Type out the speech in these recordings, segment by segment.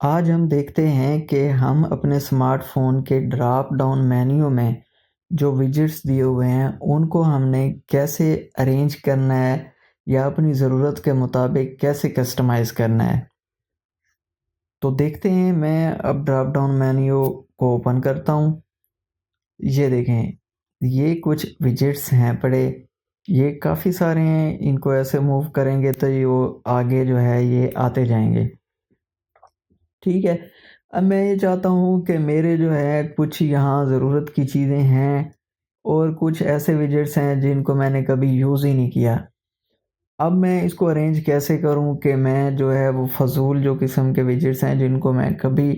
आज हम देखते हैं कि हम अपने स्मार्टफ़ोन के ड्रॉप डाउन मेन्यू में जो विजेट्स दिए हुए हैं उनको हमने कैसे अरेंज करना है या अपनी ज़रूरत के मुताबिक कैसे कस्टमाइज़ करना है। तो देखते हैं, मैं अब ड्रॉप डाउन मेन्यू को ओपन करता हूँ। ये देखें, ये कुछ विजेट्स हैं पड़े, ये काफ़ी सारे हैं। इनको ऐसे मूव करेंगे तो ये वो आगे जो है ये आते जाएंगे। ठीक है। अब मैं ये चाहता हूँ कि मेरे जो है कुछ यहाँ ज़रूरत की चीज़ें हैं और कुछ ऐसे विजेट्स हैं जिनको मैंने कभी यूज़ ही नहीं किया। अब मैं इसको अरेंज कैसे करूँ कि मैं जो है वो फ़ज़ूल जो किस्म के विजेट्स हैं जिनको मैं कभी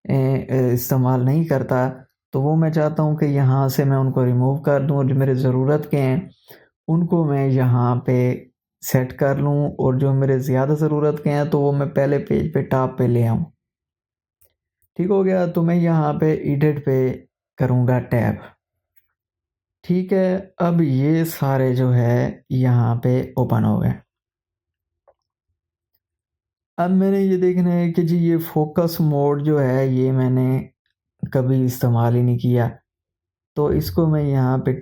इस्तेमाल नहीं करता, तो वो मैं चाहता हूँ कि यहाँ से मैं उनको रिमूव कर दूँ और जो मेरे ज़रूरत के हैं उनको मैं यहाँ पे सेट कर लूँ और जो मेरे ज़्यादा ज़रूरत के हैं तो वो मैं पहले पेज पे टॉप पे ले आऊँ। ठीक हो गया, तो मैं यहाँ पे एडिट पे करूँगा टैब। ठीक है, अब ये सारे जो है यहाँ पे ओपन हो गए। अब मैंने ये देखना है कि जी ये फोकस मोड जो है ये मैंने कभी इस्तेमाल ही नहीं किया, तो इसको मैं यहाँ पे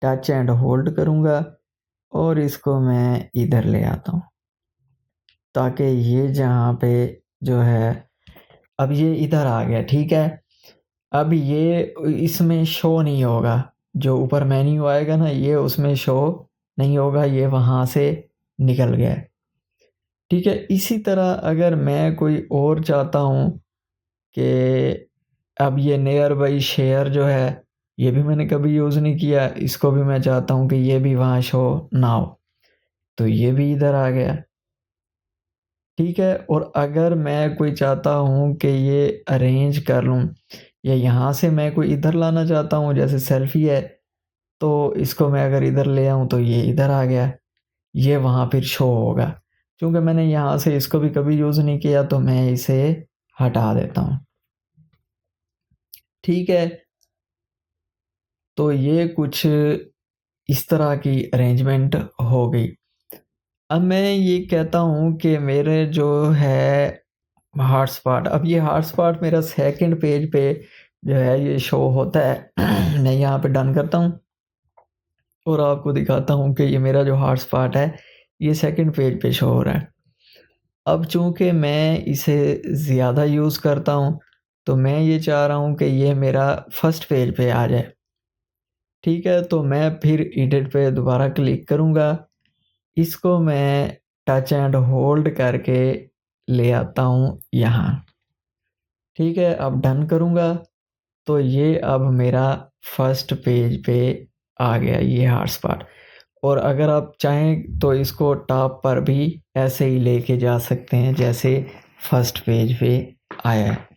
टच एंड होल्ड करूँगा और इसको मैं इधर ले आता हूँ ताकि ये जहाँ पे जो है अब ये इधर आ गया। ठीक है, अब ये इसमें शो नहीं होगा, जो ऊपर मेन्यू आएगा ना ये उसमें शो नहीं होगा, ये वहाँ से निकल गया है। ठीक है, इसी तरह अगर मैं कोई और चाहता हूँ कि अब ये नियर बाई शेयर जो है ये भी मैंने कभी यूज़ नहीं किया, इसको भी मैं चाहता हूँ कि ये भी वहाँ शो ना हो, तो ये भी इधर आ गया। ठीक है, और अगर मैं कोई चाहता हूँ कि ये अरेंज कर लूँ या यहाँ से मैं कोई इधर लाना चाहता हूँ, जैसे सेल्फ़ी है, तो इसको मैं अगर इधर ले आऊँ तो ये इधर आ गया, ये वहाँ फिर शो होगा। क्योंकि मैंने यहाँ से इसको भी कभी यूज़ नहीं किया तो मैं इसे हटा देता हूँ। ठीक है, तो ये कुछ इस तरह की अरेंजमेंट हो गई। अब मैं ये कहता हूँ कि मेरे जो है हॉटस्पॉट, अब ये हॉटस्पॉट मेरा सेकंड पेज पे जो है ये शो होता है। मैं यहाँ पे डन करता हूँ और आपको दिखाता हूँ कि ये मेरा जो हॉटस्पॉट है ये सेकंड पेज पे शो हो रहा है। अब चूँकि मैं इसे ज़्यादा यूज़ करता हूँ तो मैं ये चाह रहा हूँ कि ये मेरा फर्स्ट पेज पे आ जाए। ठीक है, तो मैं फिर एडिट पे दोबारा क्लिक करूँगा, इसको मैं टच एंड होल्ड करके ले आता हूँ यहाँ। ठीक है, अब डन करूँगा तो ये अब मेरा फर्स्ट पेज पे आ गया ये हॉटस्पॉट। और अगर आप चाहें तो इसको टॉप पर भी ऐसे ही लेके जा सकते हैं जैसे फर्स्ट पेज पे आया है।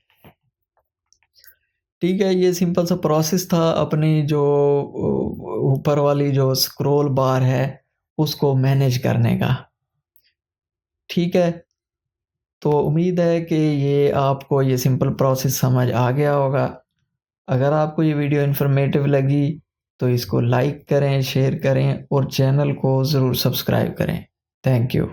ठीक है, ये सिंपल सा प्रोसेस था अपनी जो ऊपर वाली जो स्क्रॉल बार है उसको मैनेज करने का। ठीक है, तो उम्मीद है कि ये आपको ये सिंपल प्रोसेस समझ आ गया होगा। अगर आपको ये वीडियो इन्फॉर्मेटिव लगी तो इसको लाइक करें, शेयर करें और चैनल को ज़रूर सब्सक्राइब करें। Thank you.